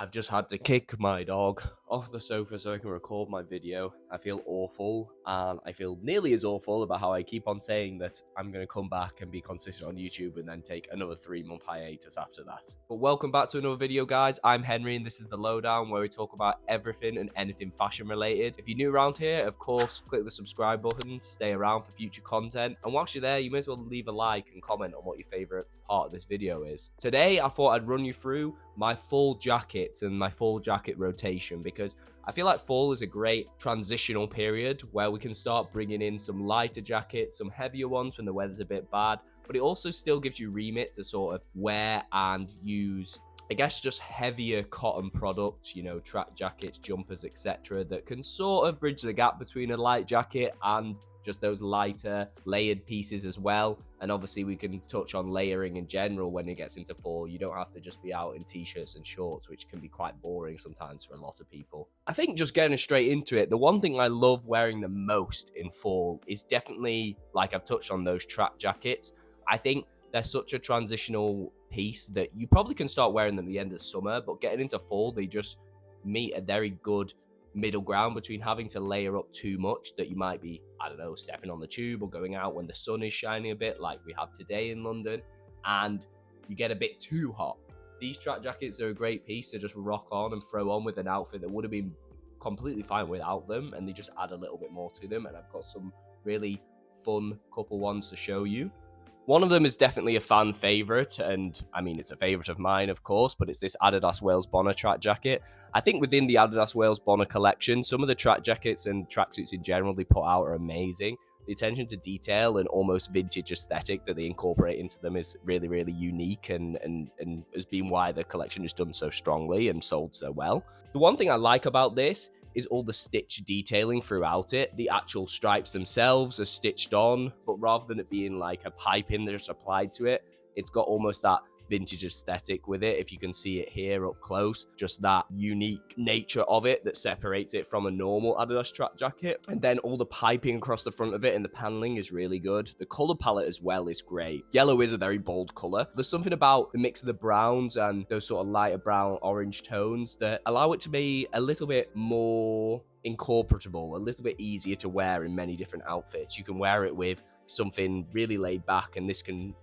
I've just had to kick my dog off the sofa so I can record my video. I feel awful, and I feel nearly as awful about how I keep on saying that I'm going to come back and be consistent on YouTube and then take another 3-month hiatus after that. But welcome back to another video, guys. I'm Henry, and this is The Lowdown, where we talk about everything and anything fashion related. If you're new around here, of course, click the subscribe button to stay around for future content. And whilst you're there, you may as well leave a like and comment on what your favourite part of this video is. Today, I thought I'd run you through my fall jackets and my fall jacket rotation, because I feel like fall is a great transitional period where we can start bringing in some lighter jackets, some heavier ones when the weather's a bit bad, but it also still gives you remit to sort of wear and use, I guess, just heavier cotton products, you know, track jackets, jumpers, etc., that can sort of bridge the gap between a light jacket and just those lighter layered pieces as well. And obviously we can touch on layering in general when it gets into fall. You don't have to just be out in t-shirts and shorts, which can be quite boring sometimes for a lot of people. I think just getting straight into it, the one thing I love wearing the most in fall is definitely, like I've touched on, those track jackets. I think they're such a transitional piece that you probably can start wearing them at the end of summer, but getting into fall, they just meet a very good middle ground between having to layer up too much that you might be, I don't know, stepping on the tube or going out when the sun is shining a bit like we have today in London, and you get a bit too hot. These track jackets are a great piece to just rock on and throw on with an outfit that would have been completely fine without them, and they just add a little bit more to them. And I've got some really fun couple ones to show you. One of them is definitely a fan favourite, and I mean, it's a favourite of mine, of course, but it's this Adidas Wales Bonner track jacket. I think within the Adidas Wales Bonner collection, some of the track jackets and tracksuits in general they put out are amazing. The attention to detail and almost vintage aesthetic that they incorporate into them is really, really unique, and has been why the collection is done so strongly and sold so well. The one thing I like about this is all the stitch detailing throughout it. The actual stripes themselves are stitched on, but rather than it being like a piping that's applied to it, it's got almost that vintage aesthetic with it. If you can see it here up close, just that unique nature of it that separates it from a normal Adidas track jacket. And then all the piping across the front of it and the paneling is really good. The color palette as well is great. Yellow is a very bold color. There's something about the mix of the browns and those sort of lighter brown orange tones that allow it to be a little bit more incorporable, a little bit easier to wear in many different outfits. You can wear it with something really laid back, and this can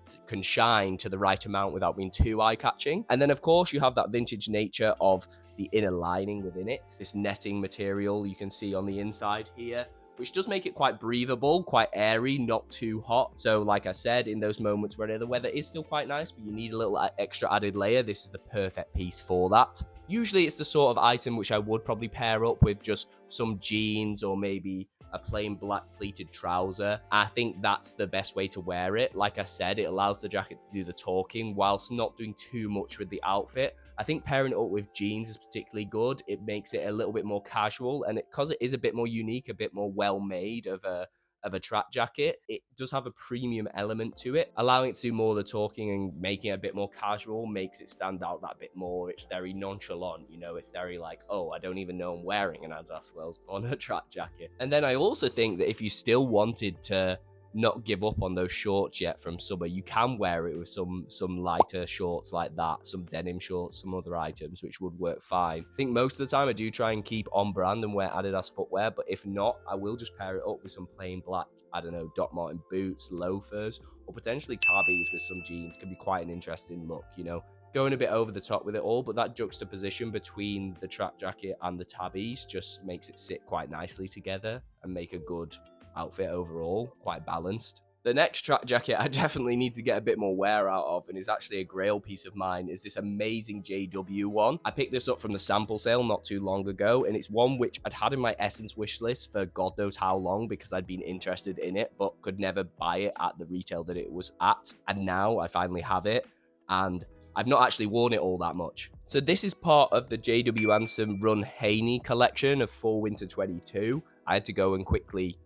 shine to the right amount without being too eye-catching. And then of course you have that vintage nature of the inner lining within it, this netting material you can see on the inside here, which does make it quite breathable, quite airy, not too hot. So like I said, in those moments where the weather is still quite nice but you need a little extra added layer, this is the perfect piece for that. Usually it's the sort of item which I would probably pair up with just some jeans or maybe a plain black pleated trouser. I think that's the best way to wear it. Like I said, it allows the jacket to do the talking whilst not doing too much with the outfit. I think pairing it up with jeans is particularly good. It makes it a little bit more casual, and because it is a bit more unique, a bit more well made of a track jacket, it does have a premium element to it. Allowing it to do more of the talking and making it a bit more casual makes it stand out that bit more. It's very nonchalant, you know, it's very like, oh, I don't even know I'm wearing an Adidas Wales Bonner track jacket. And then I also think that if you still wanted to not give up on those shorts yet from summer, you can wear it with some lighter shorts like that, some denim shorts, some other items, which would work fine. I think most of the time I do try and keep on brand and wear Adidas footwear, but if not, I will just pair it up with some plain black, I don't know, Doc Marten boots, loafers, or potentially tabbies with some jeans. Can be quite an interesting look, you know, going a bit over the top with it all, but that juxtaposition between the track jacket and the tabbies just makes it sit quite nicely together and make a good outfit overall, quite balanced. The next track jacket I definitely need to get a bit more wear out of, and is actually a grail piece of mine, is this amazing JW one. I picked this up from the sample sale not too long ago, and it's one which I'd had in my Essence wish list for God knows how long because I'd been interested in it but could never buy it at the retail that it was at, and now I finally have it, and I've not actually worn it all that much. So this is part of the JW Andersson Run Hany collection of Fall Winter 22. I had to go and quickly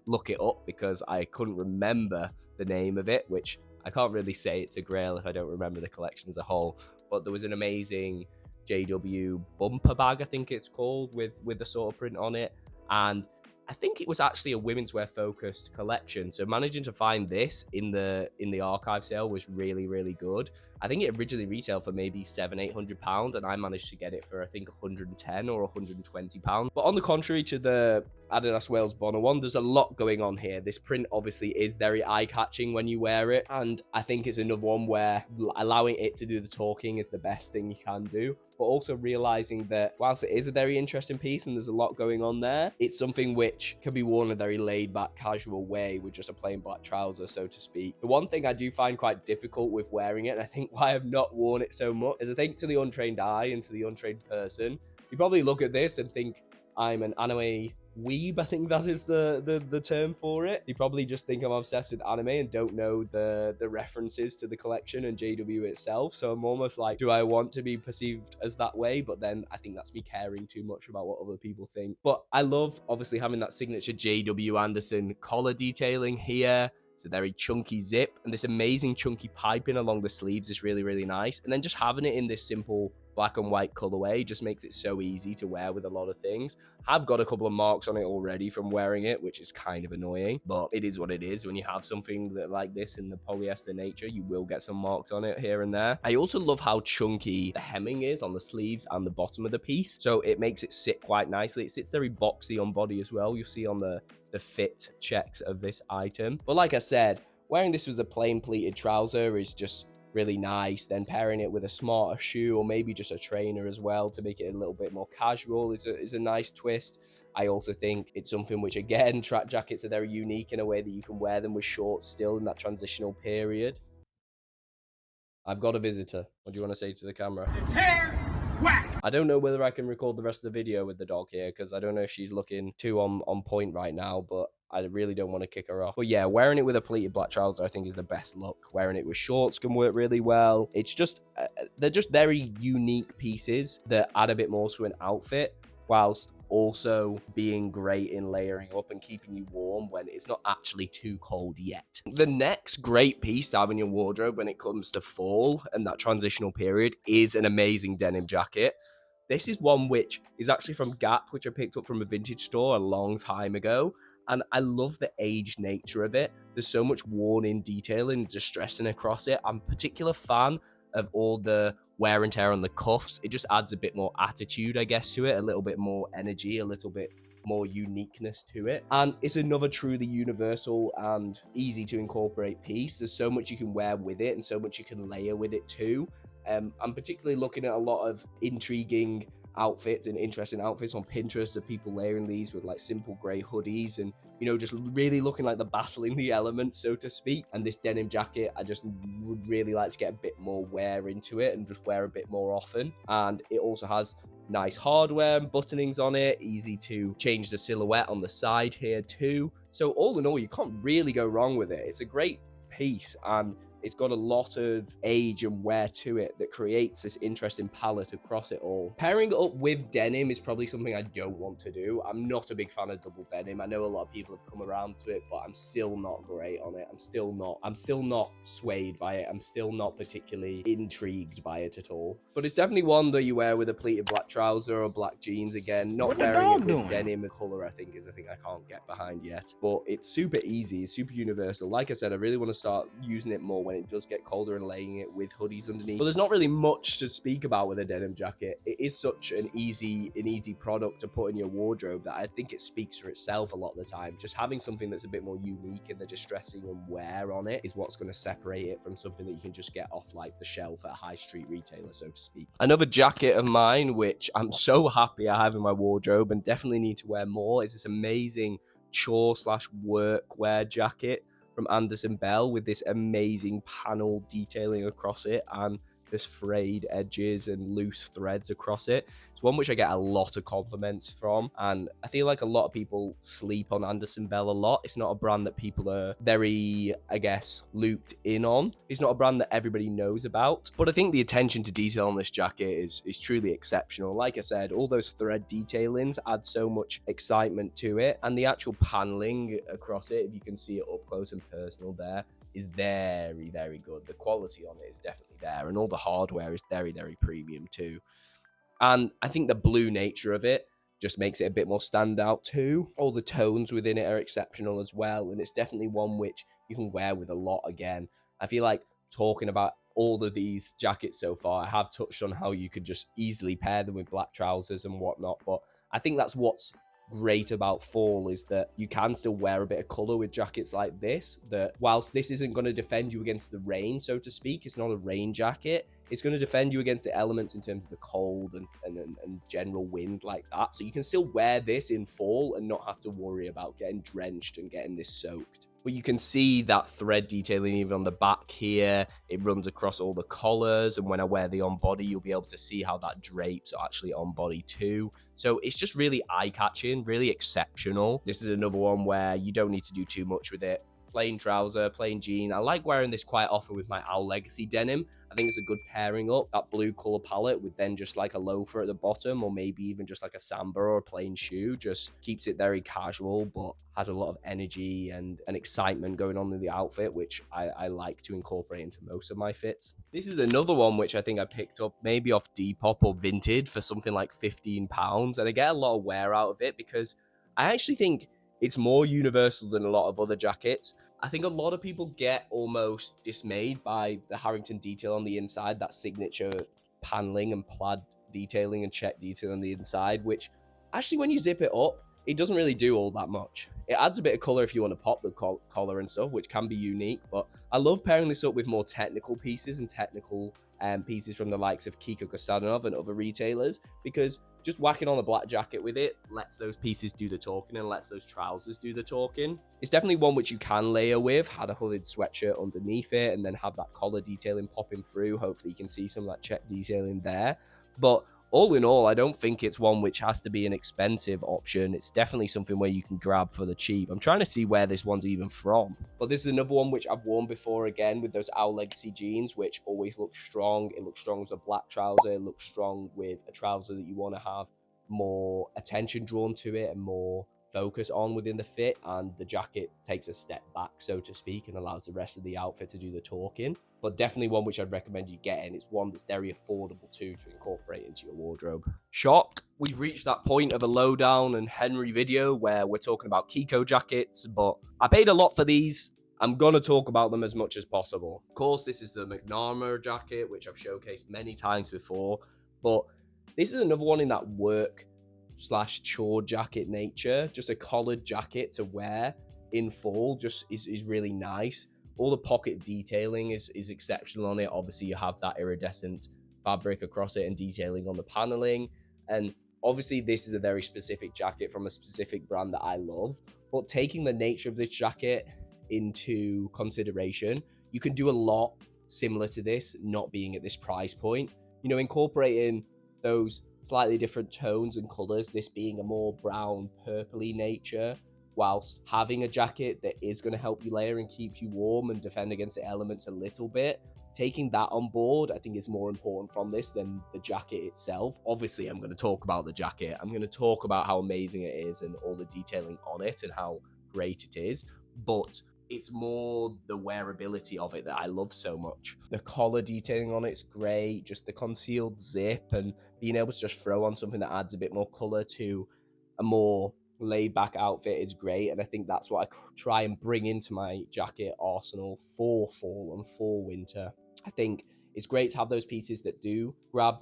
look it up because I couldn't remember the name of it, which I can't really say it's a grail if I don't remember the collection as a whole. But there was an amazing JW bumper bag, I think it's called, with the sort of print on it, and I think it was actually a women's wear focused collection. So managing to find this in the archive sale was really, really good. I think it originally retailed for maybe £700-800, and I managed to get it for I think £110 or £120. But on the contrary to the Adidas Wales Bonner one, there's a lot going on here. This print obviously is very eye-catching when you wear it, and I think it's another one where allowing it to do the talking is the best thing you can do, but also realizing that whilst it is a very interesting piece and there's a lot going on there, it's something which can be worn in a very laid-back, casual way with just a plain black trouser, so to speak. The one thing I do find quite difficult with wearing it, and I think why I've not worn it so much, is I think to the untrained eye and to the untrained person, you probably look at this and think I'm an anime weeb. I think that is the term for it. You probably just think I'm obsessed with anime and don't know the references to the collection and JW itself. So I'm almost like, do I want to be perceived as that way? But then I think that's me caring too much about what other people think. But I love obviously having that signature JW Andersson collar detailing here. It's a very chunky zip, and this amazing chunky piping along the sleeves is really, really nice. And then just having it in this simple black and white colorway just makes it so easy to wear with a lot of things. I've got a couple of marks on it already from wearing it, which is kind of annoying, but it is what it is. When you have something that like this in the polyester nature, you will get some marks on it here and there. I also love how chunky the hemming is on the sleeves and the bottom of the piece, so it makes it sit quite nicely. It sits very boxy on body as well. You'll see on the fit checks of this item. But like I said, wearing this with a plain pleated trouser is just really nice. Then pairing it with a smarter shoe or maybe just a trainer as well to make it a little bit more casual is a nice twist. I also think it's something which, again, track jackets are very unique in a way that you can wear them with shorts still in that transitional period. I've got a visitor. What do you want to say to the camera? It's hair whack! I don't know whether I can record the rest of the video with the dog here because I don't know if she's looking too on point right now, but I really don't want to kick her off. But yeah, wearing it with a pleated black trouser I think is the best look. Wearing it with shorts can work really well. It's just, they're just very unique pieces that add a bit more to an outfit, whilst also being great in layering up and keeping you warm when it's not actually too cold yet. The next great piece to have in your wardrobe when it comes to fall and that transitional period is an amazing denim jacket. This is one which is actually from Gap, which I picked up from a vintage store a long time ago. And I love the aged nature of it. There's so much worn-in detailing and distressing across it. I'm a particular fan of all the wear and tear on the cuffs. It just adds a bit more attitude, I guess, to it, a little bit more energy, a little bit more uniqueness to it. And it's another truly universal and easy to incorporate piece. There's so much you can wear with it and so much you can layer with it too. I'm particularly looking at a lot of intriguing outfits and interesting outfits on Pinterest of people layering these with like simple grey hoodies and, you know, just really looking like they're battling the elements, so to speak. And this denim jacket, I just would really like to get a bit more wear into it and just wear a bit more often. And it also has nice hardware and buttonings on it, easy to change the silhouette on the side here too. So all in all, you can't really go wrong with it. It's a great piece and it's got a lot of age and wear to it that creates this interesting palette across it all. Pairing it up with denim is probably something I don't want to do. I'm not a big fan of double denim. I know a lot of people have come around to it, but I'm still not great on it. I'm still not swayed by it. I'm still not particularly intrigued by it at all. But it's definitely one that you wear with a pleated black trouser or black jeans. Again, not wearing it with denim and color, I think, is a thing I can't get behind yet. But it's super easy. It's super universal. Like I said, I really want to start using it more when it does get colder and laying it with hoodies underneath. But there's not really much to speak about with a denim jacket. It is such an easy product to put in your wardrobe that I think it speaks for itself a lot of the time. Just having something that's a bit more unique in the distressing and wear on it is what's going to separate it from something that you can just get off like the shelf at a high street retailer, so to speak. Another jacket of mine, which I'm so happy I have in my wardrobe and definitely need to wear more, is this amazing chore/workwear jacket from Andersson with this amazing panel detailing across it and this frayed edges and loose threads across it. It's one which I get a lot of compliments from, and I feel like a lot of people sleep on Andersson a lot. It's not a brand that people are very, I guess, looped in on. It's not a brand that everybody knows about, but I think the attention to detail on this jacket is truly exceptional. Like I said, all those thread detailings add so much excitement to it, and the actual paneling across it, if you can see it up close and personal there, is very, very good. The quality on it is definitely there, and all the hardware is very, very premium too. And I think the blue nature of it just makes it a bit more standout too. All the tones within it are exceptional as well, and it's definitely one which you can wear with a lot again. I feel like talking about all of these jackets so far, I have touched on how you could just easily pair them with black trousers and whatnot, but I think that's what's great about fall, is that you can still wear a bit of color with jackets like this, that whilst this isn't going to defend you against the rain, so to speak, it's not a rain jacket, it's going to defend you against the elements in terms of the cold and general wind like that. So you can still wear this in fall and not have to worry about getting drenched and getting this soaked. But you can see that thread detailing even on the back here. It runs across all the collars, and when I wear the on body, you'll be able to see how that drapes actually on body too. So it's just really eye-catching, really exceptional. This is another one where you don't need to do too much with it. Plain trouser, plain jean. I like wearing this quite often with my Owl Legacy denim. I think it's a good pairing up, that blue color palette with then just like a loafer at the bottom, or maybe even just like a samba or a plain shoe. Just keeps it very casual, but has a lot of energy and excitement going on in the outfit, which I like to incorporate into most of my fits. This is another one which I think I picked up maybe off Depop or Vinted for something like £15, and I get a lot of wear out of it because I actually think it's more universal than a lot of other jackets. I think a lot of people get almost dismayed by the Harrington detail on the inside, that signature paneling and plaid detailing and check detail on the inside, which actually when you zip it up, it doesn't really do all that much. It adds a bit of color if you want to pop the collar and stuff, which can be unique, but I love pairing this up with more technical pieces and technical pieces from the likes of Kiko, Kostadinov and other retailers, because just whacking on a black jacket with it lets those pieces do the talking and lets those trousers do the talking. It's definitely one which you can layer with, had a hooded sweatshirt underneath it, and then have that collar detailing popping through. Hopefully you can see some of that check detailing there. But all in all, I don't think it's one which has to be an expensive option. It's definitely something where you can grab for the cheap. I'm trying to see where this one's even from. But this is another one which I've worn before, again, with those Owl Legacy jeans, which always look strong. It looks strong with a black trouser. It looks strong with a trouser that you want to have more attention drawn to it and more focus on within the fit. And the jacket takes a step back, so to speak, and allows the rest of the outfit to do the talking. But definitely one which I'd recommend you getting. It's one that's very affordable too to incorporate into your wardrobe. Shock, we've reached that point of a lowdown and Henry video where we're talking about Kiko jackets, but I paid a lot for these. I'm going to talk about them as much as possible. Of course, this is the McNamara jacket, which I've showcased many times before, but this is another one in that work/chore jacket nature. Just a collared jacket to wear in fall just is really nice. All the pocket detailing is exceptional on it. Obviously, you have that iridescent fabric across it and detailing on the paneling. And obviously, this is a very specific jacket from a specific brand that I love. But taking the nature of this jacket into consideration, you can do a lot similar to this, not being at this price point. You know, incorporating those slightly different tones and colors, this being a more brown, purpley nature, whilst having a jacket that is going to help you layer and keep you warm and defend against the elements a little bit. Taking that on board, I think, is more important from this than the jacket itself. Obviously, I'm going to talk about the jacket. I'm going to talk about how amazing it is and all the detailing on it and how great it is. But it's more the wearability of it that I love so much. The collar detailing on it's great. Just the concealed zip and being able to just throw on something that adds a bit more color to a more laid back outfit is great, and I think that's what I try and bring into my jacket arsenal for fall and for winter. I think it's great to have those pieces that do grab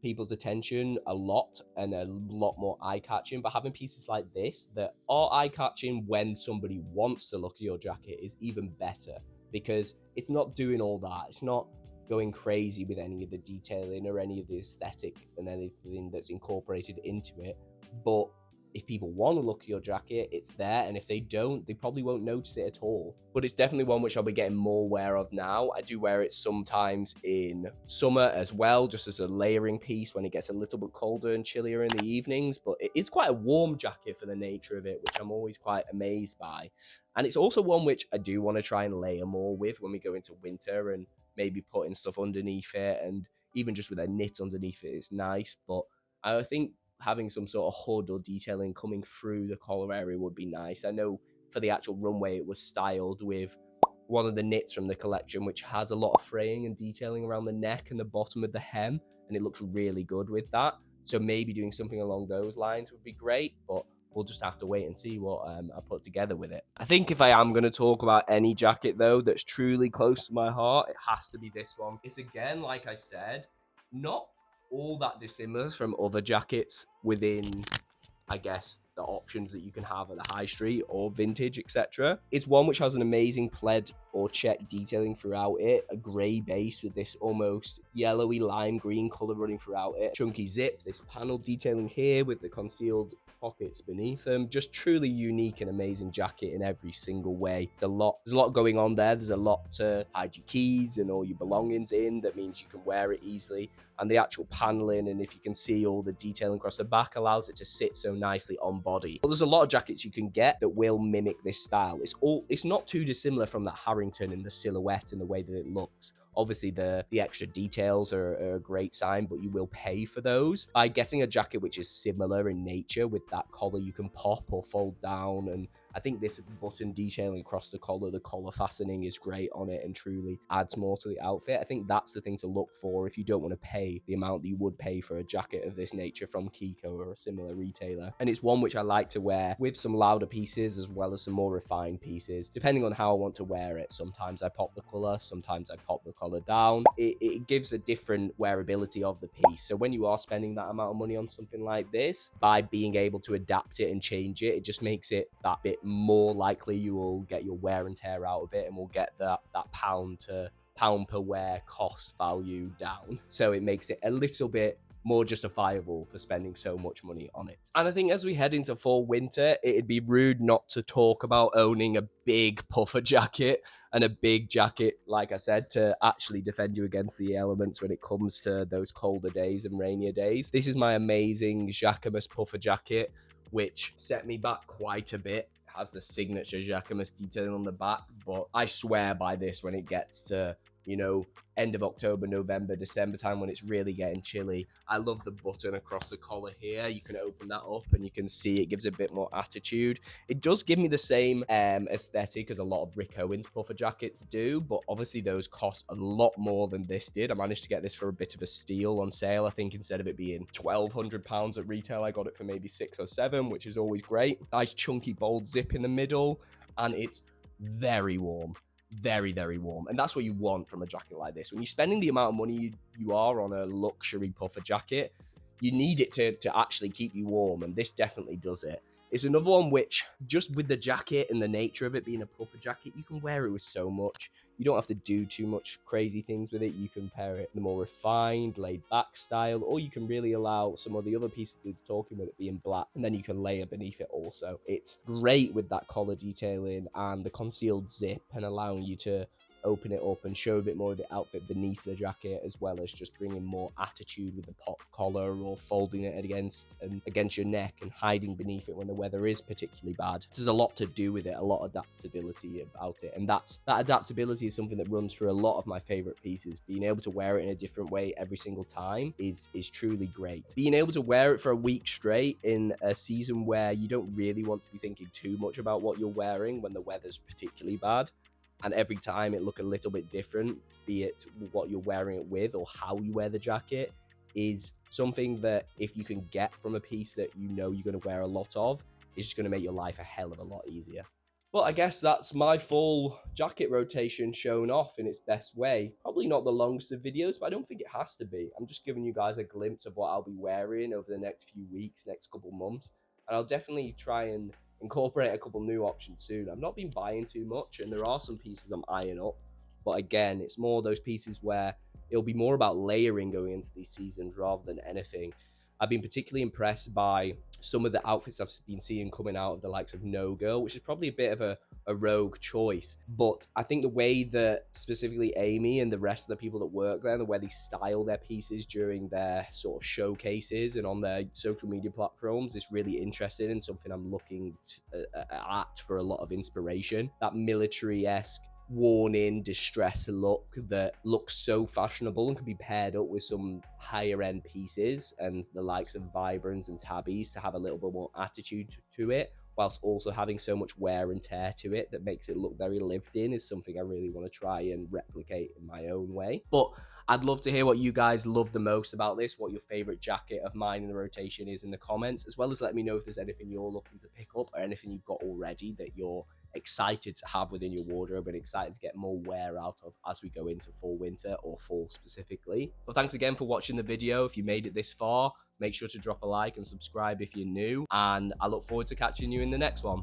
people's attention a lot and a lot more eye-catching, but having pieces like this that are eye-catching when somebody wants to look at your jacket is even better, because it's not doing all that. It's not going crazy with any of the detailing or any of the aesthetic and anything that's incorporated into it, but if people want to look at your jacket, it's there, and if they don't, they probably won't notice it at all. But it's definitely one which I'll be getting more wear of now. I do wear it sometimes in summer as well, just as a layering piece when it gets a little bit colder and chillier in the evenings, but it is quite a warm jacket for the nature of it, which I'm always quite amazed by. And it's also one which I do want to try and layer more with when we go into winter, and maybe putting stuff underneath it, and even just with a knit underneath it is nice. But I think having some sort of hood or detailing coming through the collar area would be nice. I know for the actual runway, it was styled with one of the knits from the collection, which has a lot of fraying and detailing around the neck and the bottom of the hem, and it looks really good with that. So maybe doing something along those lines would be great, but we'll just have to wait and see what I put together with it. I think if I am going to talk about any jacket, though, that's truly close to my heart, it has to be this one. It's, again, like I said, not all that dissimilar from other jackets within, I guess, the options that you can have at the high street or vintage, etc. It's one which has an amazing plaid or check detailing throughout it, a grey base with this almost yellowy lime green colour running throughout it, chunky zip, this panel detailing here with the concealed pockets beneath them. Just truly unique and amazing jacket in every single way. There's a lot going on there. There's a lot to hide your keys and all your belongings in. That means you can wear it easily. And the actual paneling, and if you can see all the detailing across the back, allows it to sit so nicely on body. But there's a lot of jackets you can get that will mimic this style. It's not too dissimilar from that Harrington and the silhouette and the way that it looks. Obviously, the extra details are a great sign, but you will pay for those. By getting a jacket which is similar in nature with that collar you can pop or fold down, and I think this button detailing across the collar fastening is great on it and truly adds more to the outfit. I think that's the thing to look for if you don't want to pay the amount that you would pay for a jacket of this nature from Kiko or a similar retailer. And it's one which I like to wear with some louder pieces as well as some more refined pieces, depending on how I want to wear it. Sometimes I pop the collar, sometimes I pop the collar down. It gives a different wearability of the piece. So when you are spending that amount of money on something like this, by being able to adapt it and change it, it just makes it that bit more likely you will get your wear and tear out of it, and will get that pound per wear cost value down. So it makes it a little bit more justifiable for spending so much money on it. And I think as we head into fall winter, it'd be rude not to talk about owning a big puffer jacket and a big jacket, like I said, to actually defend you against the elements when it comes to those colder days and rainier days. This is my amazing Jacquemus puffer jacket, which set me back quite a bit. Has the signature Jacquemus detailing on the back, but I swear by this when it gets to, end of October, November, December time when it's really getting chilly. I love the button across the collar here. You can open that up and you can see it gives a bit more attitude. It does give me the same aesthetic as a lot of Rick Owens puffer jackets do, but obviously those cost a lot more than this did. I managed to get this for a bit of a steal on sale. I think instead of it being £1,200 at retail, I got it for maybe £6 or £7, which is always great. Nice chunky bold zip in the middle, and it's very warm. Very, very warm. And that's what you want from a jacket like this. When you're spending the amount of money you are on a luxury puffer jacket, you need it to actually keep you warm, and this definitely does it. It's another one which, just with the jacket and the nature of it being a puffer jacket, you can wear it with so much. You don't have to do too much crazy things with it. You can pair it in the more refined, laid-back style, or you can really allow some of the other pieces to talking with it being black, and then you can layer beneath it also. It's great with that collar detailing and the concealed zip, and allowing you to open it up and show a bit more of the outfit beneath the jacket, as well as just bringing more attitude with the pop collar or folding it against your neck and hiding beneath it when the weather is particularly bad. There's a lot to do with it, a lot of adaptability about it, and that adaptability is something that runs through a lot of my favorite pieces. Being able to wear it in a different way every single time is truly great. Being able to wear it for a week straight in a season where you don't really want to be thinking too much about what you're wearing when the weather's particularly bad, and every time it look a little bit different, be it what you're wearing it with or how you wear the jacket, is something that if you can get from a piece that you know you're going to wear a lot of, is just going to make your life a hell of a lot easier. But I guess that's my full jacket rotation shown off in its best way. Probably not the longest of videos, but I don't think it has to be. I'm just giving you guys a glimpse of what I'll be wearing over the next few weeks, next couple months, and I'll definitely try and incorporate a couple new options soon. I've not been buying too much, and there are some pieces I'm eyeing up, but again, it's more those pieces where it'll be more about layering going into these seasons rather than anything. I've been particularly impressed by some of the outfits I've been seeing coming out of the likes of No Girl, which is probably a bit of a rogue choice, but I think the way that specifically Amy and the rest of the people that work there, and the way they style their pieces during their sort of showcases and on their social media platforms is really interesting, and something I'm looking at for a lot of inspiration. That military-esque, worn-in, distressed look that looks so fashionable and can be paired up with some higher-end pieces and the likes of Vibrance and Tabbies to have a little bit more attitude to it, whilst also having so much wear and tear to it that makes it look very lived in, is something I really want to try and replicate in my own way. But I'd love to hear what you guys love the most about this, what your favorite jacket of mine in the rotation is in the comments, as well as let me know if there's anything you're looking to pick up or anything you've got already that you're excited to have within your wardrobe and excited to get more wear out of as we go into fall winter, or fall specifically. Well, thanks again for watching the video. If you made it this far, make sure to drop a like and subscribe if you're new, and I look forward to catching you in the next one.